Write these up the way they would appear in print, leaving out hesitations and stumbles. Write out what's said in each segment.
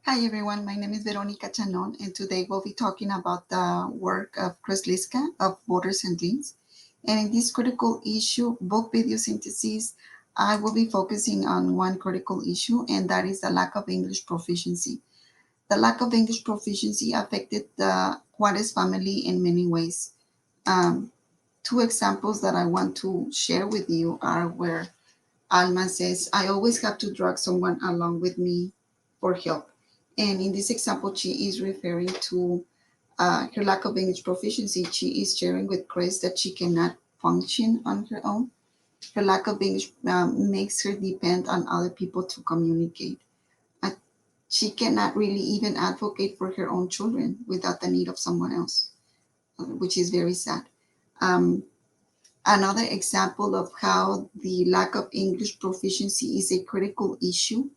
Hi everyone, my name is Veronica Chanon, and today we'll be talking about the work of Chris Liska of Borders and Dreams. And in this critical issue, book video synthesis, I will be focusing on one critical issue, and that is the lack of English proficiency. The lack of English proficiency affected the Juarez family in many ways. Um, Two examples that I want to share with you are where Alma says, I always have to drag someone along with me for help. And in this example, she is referring to her lack of English proficiency. She is sharing with Chris that she cannot function on her own. Her lack of English makes her depend on other people to communicate. Uh, she cannot really even advocate for her own children without the need of someone else, which is very sad. Um, Another example of how the lack of English proficiency is a critical issue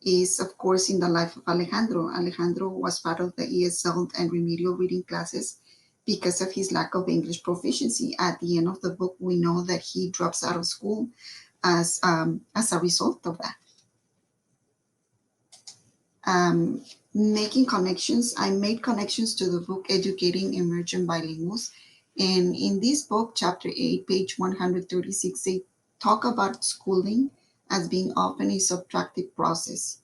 is, of course, in the life of Alejandro. Alejandro was part of the ESL and remedial reading classes because of his lack of English proficiency. At the end of the book, we know that he drops out of school as a result of that. Um, Making connections, I made connections to the book Educating Emerging Bilinguals. And in this book, chapter 8, page 136, they talk about schooling as being often a subtractive process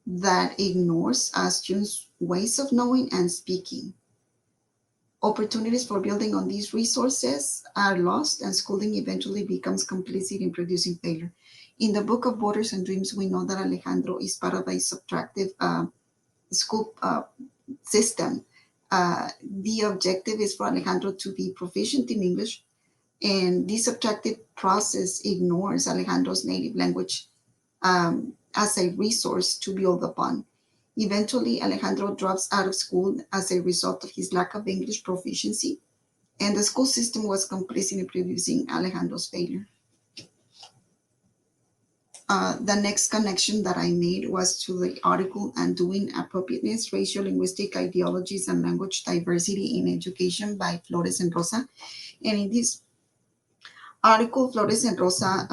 that ignores a students' ways of knowing and speaking. Opportunities for building on these resources are lost, and schooling eventually becomes complicit in producing failure. In the book of Borders and Dreams, we know that Alejandro is part of a subtractive school system. The objective is for Alejandro to be proficient in English, and this subtractive process ignores Alejandro's native language as a resource to build upon. Eventually, Alejandro drops out of school as a result of his lack of English proficiency, and the school system was complicit in producing Alejandro's failure. The next connection that I made was to the article Undoing Appropriateness, Racial Linguistic Ideologies and Language Diversity in Education by Flores and Rosa. And in this article, Flores and Rosa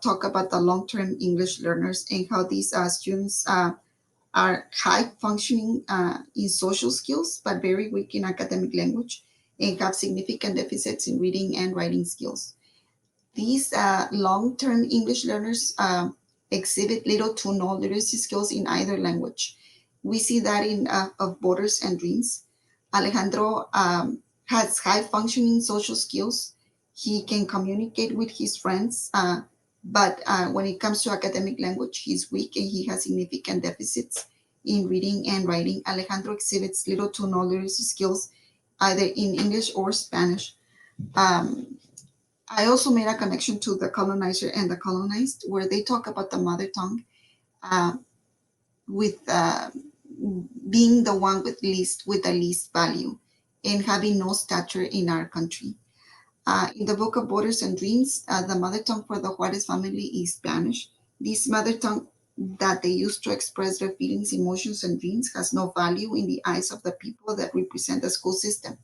talk about the long-term English learners and how these students are high functioning in social skills, but very weak in academic language and have significant deficits in reading and writing skills. These long-term English learners exhibit little to no literacy skills in either language. We see that in of Borders and Dreams. Alejandro has high-functioning social skills. He can communicate with his friends, but when it comes to academic language, he's weak and he has significant deficits in reading and writing. Alejandro exhibits little to no literacy skills either in English or Spanish. Um, I also made a connection to the colonizer and the colonized, where they talk about the mother tongue uh, with being the one with the least value and having no stature in our country. In the book of Borders and Dreams, the mother tongue for the Juarez family is Spanish. This mother tongue that they use to express their feelings, emotions, and dreams has no value in the eyes of the people that represent the school system.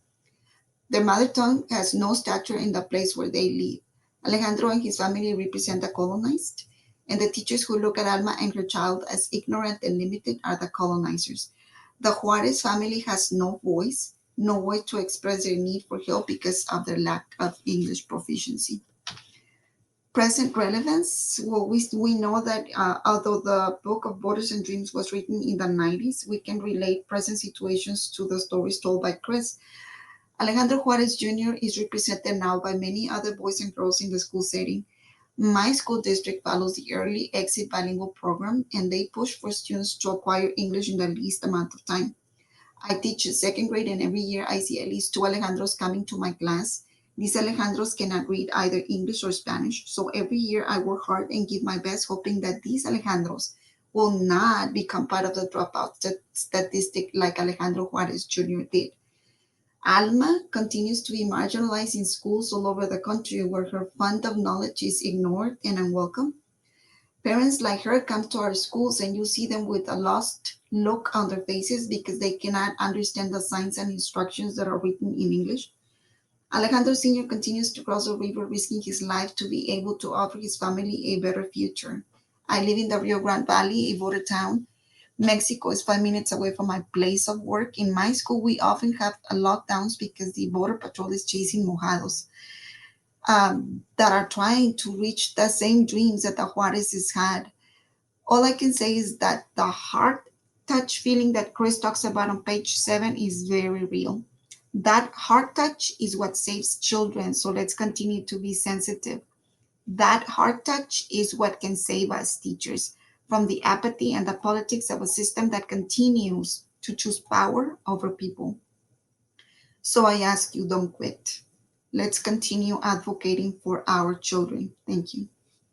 Their mother tongue has no stature in the place where they live. Alejandro and his family represent the colonized, and the teachers who look at Alma and her child as ignorant and limited are the colonizers. The Juarez family has no voice, no way to express their need for help because of their lack of English proficiency. Present relevance. Well, we know that although the book of Borders and Dreams was written in the 90s, we can relate present situations to the stories told by Chris. Alejandro Juarez Jr. is represented now by many other boys and girls in the school setting. My school district follows the early exit bilingual program, and they push for students to acquire English in the least amount of time. I teach second grade, and every year I see at least two Alejandros coming to my class. These Alejandros cannot read either English or Spanish, so every year I work hard and give my best, hoping that these Alejandros will not become part of the dropout statistic like Alejandro Juarez Jr. did. Alma continues to be marginalized in schools all over the country where her fund of knowledge is ignored and unwelcome. Parents like her come to our schools and you see them with a lost look on their faces because they cannot understand the signs and instructions that are written in English. Alejandro Sr. continues to cross the river, risking his life to be able to offer his family a better future. I live in the Rio Grande Valley, a border town Mexico is 5 minutes away from my place of work. In my school, we often have lockdowns because the border patrol is chasing mojados that are trying to reach the same dreams that the Juarez's had. All I can say is that the heart touch feeling that Chris talks about on page 7 is very real. That heart touch is what saves children, so let's continue to be sensitive. That heart touch is what can save us, teachers, from the apathy and the politics of a system that continues to choose power over people. So I ask you, don't quit. Let's continue advocating for our children. Thank you.